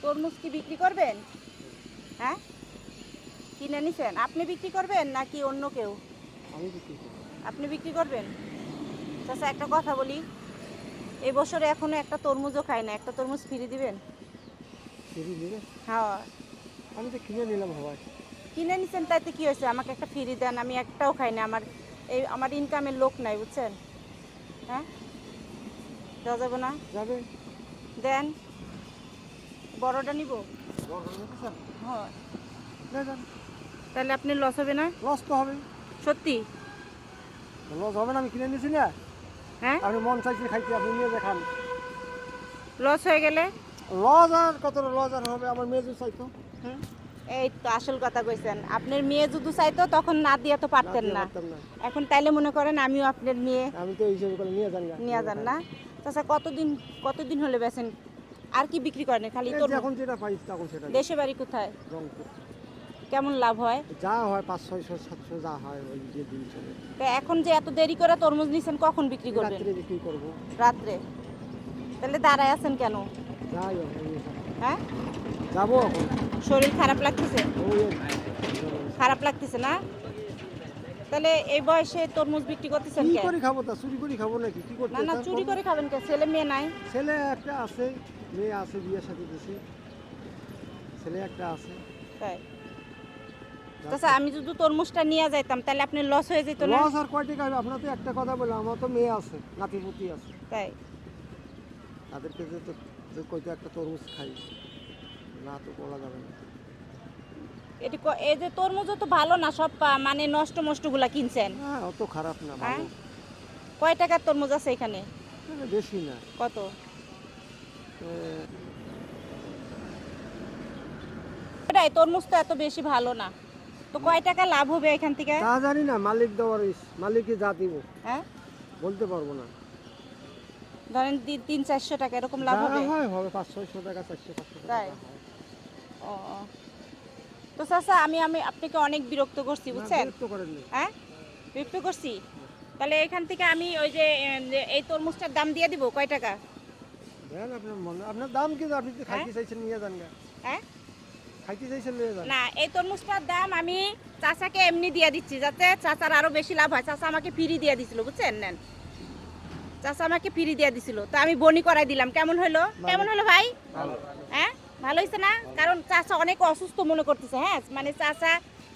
তরমুজ কি বিক্রি করবেন? হ্যাঁ, কিনে নিছেন? আপনি বিক্রি করবেন নাকি অন্য কেউ? আমি বিক্রি করি। আপনি বিক্রি করবেন? চাচা একটা কথা বলি, এই বছরে এখনো একটা তরমুজও খাই না, একটা তরমুজ ফ্রি দিবেন? ফ্রি দিবে? হ্যাঁ। আমি তো কিনে নিলাম সবাই। কিনে নিছেন তাইতে কি হয়েছে? আমাকে একটা ফ্রি দেন, আমি একটাও খাই না। আমার ইনকামের লোক নাই, বুঝছেন? হ্যাঁ, দেওয়া যাবে না? যাবে। দেন, বড়টা নিব। বড় নিতে চান? হ্যাঁ। না যান। তাহলে আপনি লস হবে না? লস তো হবে। সত্যি? লস হবে না, আমি কিনে নিয়েছি না। হ্যাঁ, আপনি মন চাইছে খাইতে, আপনি নিয়ে দেখান। লস হয়ে গেলে? লস আর কত লস আর হবে, আমার মেয়ে যদি চাইতো। হ্যাঁ, এই তো আসল কথা কইছেন। আপনার মেয়ে যদি চাইতো তখন না দিয়ে তো পারতেন দিয়ে না। পারতাম না। এখন তাইলে মনে করেন আমিও আপনার মেয়ে। আমি তো এই হিসেবে করে নিয়ে যান। নিয়ে যান না? চাচা কতদিন হলে বেচেন? আর কি বিক্রি করেন? খালি এই তো যখন যেটা পাই তখন সেটা নিই। দেশে বাড়ি কোথায়? রংপুর। কেমন লাভ হয়? যা হয় 500, 600, 700 যা হয় ওই দিয়ে দিন চলে। তো এখন যে এত দেরি করে তরমুজ নিছেন, কখন বিক্রি করবেন? রাত্রে বিক্রি করবো। রাত্রে? তাহলে দাঁড়ায় আছেন কেন? যাই হোক, এই হ্যাঁ, যাবো এখন। শরীর খারাপ লাগতেছে? ওই খারাপ লাগতেছে না? তাহলে এই বয়সে তরমুজ বিক্রি করতেছেন কি কেন? করে খাবো, তা চুরি করে খাবো নাকি? কি করতে? না না, চুরি করে খাবেন কে? ছেলে মেয়ে নাই? ছেলে একটা আছে, মেয়ে আছে, বিয়ের সাথে দিছি। ছেলে একটা আছে। তাই? আচ্ছা, আমি যদি তরমুজটা নিয়ে যাইতাম তাহলে আপনি লস হয়ে যেত না? লস আর কয় টাকা হবে? আপনার তো একটা কথা বলে, আমার তো মেয়ে আছে, নাতিপুতি আছে। তাই? তাদেরকে যে কইতো একটা তরমুজ খাই, না তো বলা যাবে না। এই যে তরমুজও তো ভালো না, সব মানে নষ্ট মষ্টগুলা কিনছেন। হ্যাঁ, অত খারাপ না, হ্যাঁ? ভালো। কয় টাকার তরমুজ আছে এখানে? বেশি না। কত? এটাই, তরমুজ তো এত বেশি ভালো না। তো কয় টাকা লাভ হবে এখান থেকে? তা জানি না, মালিক দেওয়ার মালিকই যা দিব হ্যাঁ, বলতে পারবো না। ধরেন 300-400 টাকা এরকম লাভ যা হবে? হবে 500-600 টাকা, 400-500 টাকা তাই? যা হয়। ও ও। তো চাচা, আমি আমি আপনাকে অনেক বিরক্ত করছি, না, বুঝছেন? বিরক্ত করেন না। হ্যাঁ, বিরক্ত করছি? তাহলে এখান থেকে আমি ওই যে এই তরমুজটার দাম দিয়ে দিব। কয় টাকা? দেন আপনার মনে, আপনার দাম কি? আপনি যদি খাইতে চাইছেন নিয়ে যান গা। হ্যাঁ, খাইতে চাইছেন নিয়ে যান। না, এই তরমুজটার দাম আমি চাচাকে এমনি দিয়ে দিচ্ছি, যাতে চাচার আরো বেশি লাভ হয়। চাচা আমাকে ফ্রি দিয়ে দিছিল, বুঝছেন? নেন, চাচা আমাকে ফ্রি দিয়ে দিছিল, তো আমি বনি করাই দিলাম। কেমন হলো? কেমন হলো ভাই? হ্যাঁ, ভালো হয়েছে না? কারণ চাচা অনেক অসুস্থ মনে করতেছে। হ্যাঁ, মানে চাচা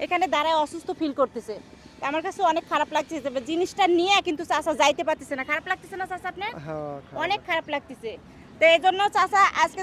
এখানে দাঁড়ায় অসুস্থ ফিল করতেছে। তো আমার কাছে অনেক খারাপ লাগছে যে জিনিসটা নিয়ে কিন্তু চাচা যাইতে পারতেছে না। খারাপ লাগতেছে না চাচা আপনার? হ্যাঁ, অনেক খারাপ লাগতেছে। তো এই জন্য চাচা আজকে